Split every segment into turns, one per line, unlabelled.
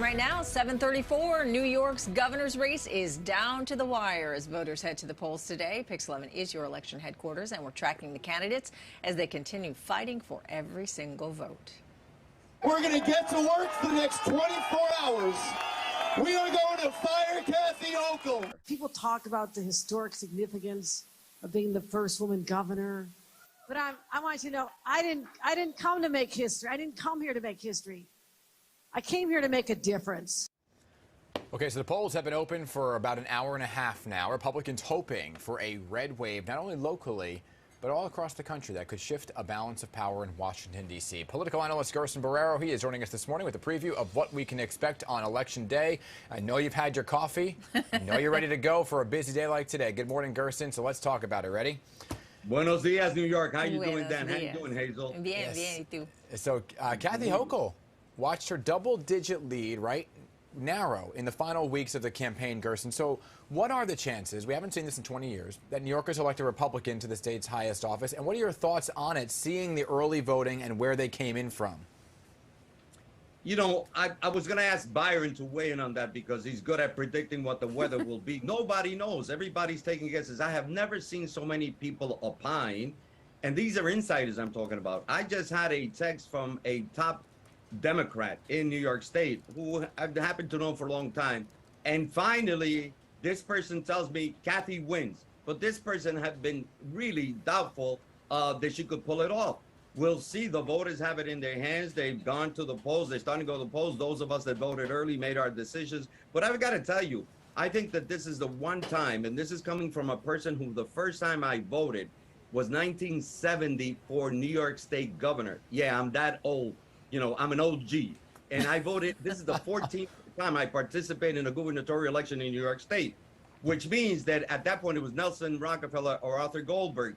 Time right now, 7:34. New York's governor's race is down to the wire as voters head to the polls today. PIX11 is your election headquarters, and we're tracking the candidates as they continue fighting for every single vote.
We're going to get to work for the next 24 hours. We are going to fire Kathy Hochul.
People talk about the historic significance of being the first woman governor. But I want you to know, I didn't come to make history. I didn't come here to make history. I came here to make a difference.
Okay, so the polls have been open for about an hour and a half now. Republicans hoping for a red wave, not only locally, but all across the country that could shift a balance of power in Washington, D.C. Political analyst Gerson Borrero, he is joining us this morning with a preview of what we can expect on Election Day. I know you've had your coffee. I know you're ready to go for a busy day like today. Good morning, Gerson. So let's talk about it. Ready?
Buenos dias, New York. How you doing, Dan? How you doing, Hazel?
Bien, yes. Bien, y tú?
So Kathy Hochul watched her double-digit lead, right, narrow in the final weeks of the campaign, Gerson. So what are the chances, we haven't seen this in 20 years, that New Yorkers elect a Republican to the state's highest office? And what are your thoughts on it, seeing the early voting and where they came in from?
You know, I was going to ask Byron to weigh in on that because he's good at predicting what the weather will be. Nobody knows. Everybody's taking guesses. I have never seen so many people opine, and these are insiders I'm talking about. I just had a text from a top Democrat in New York State who I've happened to know for a long time. And finally, this person tells me Kathy wins. But this person had been really doubtful that she could pull it off. We'll see. The voters have it in their hands. They've gone to the polls. They're starting to go to the polls. Those of us that voted early made our decisions. But I've got to tell you, I think that this is the one time, and this is coming from a person who the first time I voted was 1970 for New York State governor. Yeah, I'm that old. You know, I'm an OG, and I voted. This is the 14th time I participated in a gubernatorial election in New York State, which means that at that point it was Nelson Rockefeller or Arthur Goldberg.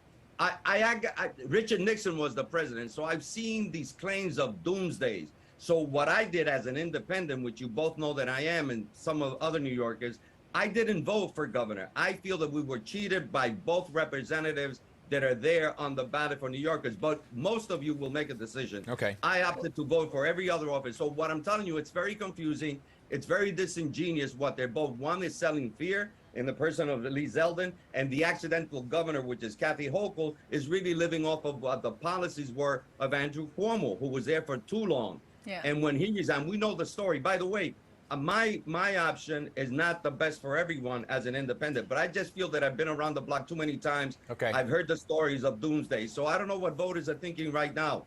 Richard Nixon was the president, so I've seen these claims of doomsdays. So what I did as an independent, which you both know that I am, and some of other New Yorkers, I didn't vote for governor. I feel that we were cheated by both representatives that are there on the ballot for New Yorkers, but most of you will make a decision.
Okay.
I opted to vote for every other office. So what I'm telling you, it's very confusing. It's very disingenuous what they're both. One is selling fear in the person of Lee Zeldin, and the accidental governor, which is Kathy Hochul, is really living off of what the policies were of Andrew Cuomo, who was there for too long.
Yeah.
And when he resigned, we know the story. By the way, my option is not the best for everyone as an independent, but I just feel that I've been around the block too many times.
Okay.
I've heard the stories of doomsday, so I don't know what voters are thinking right now.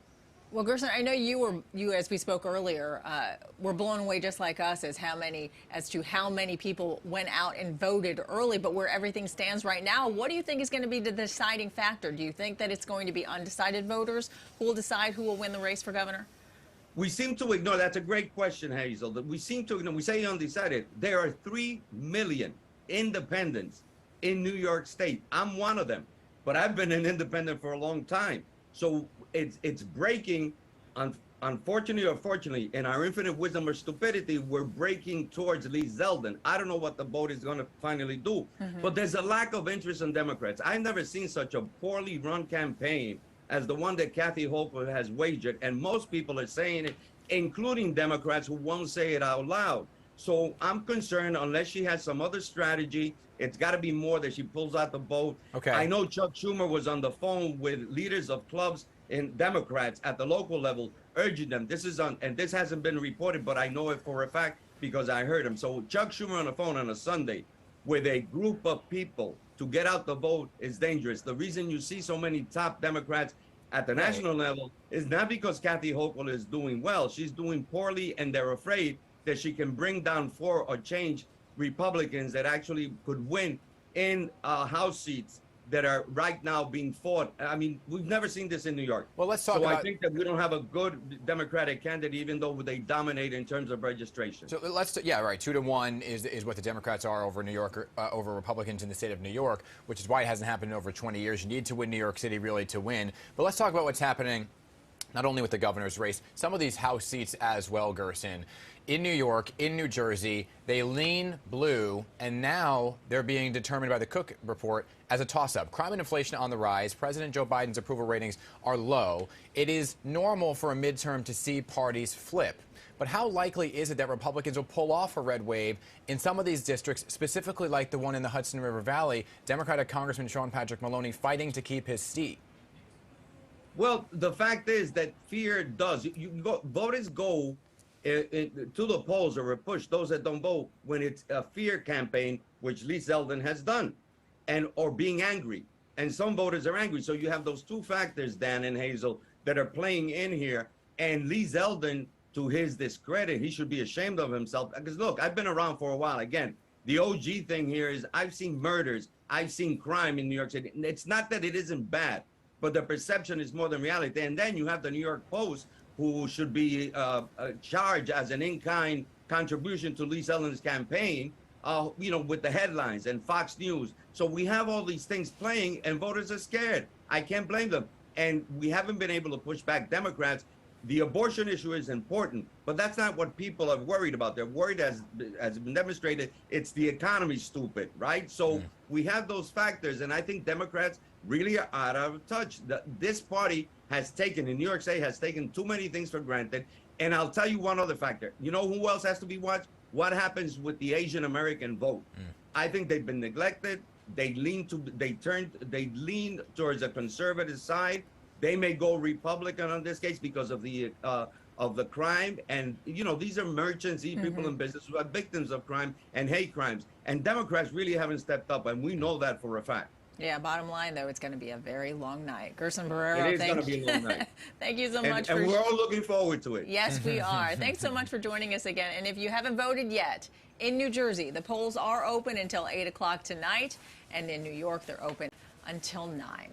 Well, Gerson, I know you, as we spoke earlier, were blown away just like us as to how many people went out and voted early. But where everything stands right now, what do you think is going to be the deciding factor? Do you think that it's going to be undecided voters who will decide who will win the race for governor?
We seem to ignore. That's a great question, Hazel. That we seem to ignore. We say undecided. There are 3 million independents in New York State. I'm one of them, but I've been an independent for a long time. So it's breaking. Unfortunately or fortunately, in our infinite wisdom or stupidity, we're breaking towards Lee Zeldin. I don't know what the vote is going to finally do, but there's a lack of interest in Democrats. I've never seen such a poorly run campaign as the one that Kathy Hochul has wagered, and most people are saying it, including Democrats who won't say it out loud. So I'm concerned, unless she has some other strategy, it's got to be more that she pulls out the vote.
Okay.
I know Chuck Schumer was on the phone with leaders of clubs and Democrats at the local level, urging them. This is and this hasn't been reported, but I know it for a fact because I heard him. So Chuck Schumer on the phone on a Sunday with a group of people to get out the vote is dangerous. The reason you see so many top Democrats at the national level is not because Kathy Hochul is doing well. She's doing poorly, and they're afraid that she can bring down 4 or change Republicans that actually could win in House seats that are right now being fought. I mean, we've never seen this in New York.
Well, let's talk about...
I think that we don't have a good Democratic candidate, even though they dominate in terms of registration.
So yeah, right. 2-1 is what the Democrats are over New York, over Republicans in the state of New York, which is why it hasn't happened in over 20 years. You need to win New York City really to win. But let's talk about what's happening not only with the governor's race, some of these House seats as well, Gerson. In New York, in New Jersey, they lean blue, and now they're being determined by the Cook report as a toss-up. Crime and inflation on the rise. President Joe Biden's approval ratings are low. It is normal for a midterm to see parties flip. But how likely is it that Republicans will pull off a red wave in some of these districts, specifically like the one in the Hudson River Valley? Democratic Congressman Sean Patrick Maloney fighting to keep his seat.
Well, the fact is that fear does. Voters go to the polls or push those that don't vote when it's a fear campaign, which Lee Zeldin has done, or being angry. And some voters are angry. So you have those two factors, Dan and Hazel, that are playing in here. And Lee Zeldin, to his discredit, he should be ashamed of himself. Because look, I've been around for a while. Again, the OG thing here is I've seen murders, I've seen crime in New York City. It's not that it isn't bad, but the perception is more than reality. And then you have the New York Post, who should be charged as an in-kind contribution to Lee Zeldin's campaign, with the headlines, and Fox News. So we have all these things playing, and voters are scared. I can't blame them. And we haven't been able to push back Democrats. The abortion issue is important, but that's not what people are worried about. They're worried, as been demonstrated, it's the economy, stupid, right? So we have those factors, and I think Democrats really are out of touch. This party has taken, in New York State, has taken too many things for granted. And I'll tell you one other factor. You know who else has to be watched? What happens with the Asian American vote? I think they've been neglected. They lean towards a conservative side. They may go Republican on this case because of the crime. And, these are merchants, these people in business who are victims of crime and hate crimes. And Democrats really haven't stepped up, and we know that for a fact.
Yeah, bottom line, though, it's going to be a very long night. Gerson Borrero,
it is going to be a long night.
Thank you so much.
And we're all looking forward to it.
Yes, we are. Thanks so much for joining us again. And if you haven't voted yet, in New Jersey, the polls are open until 8 o'clock tonight. And in New York, they're open until 9.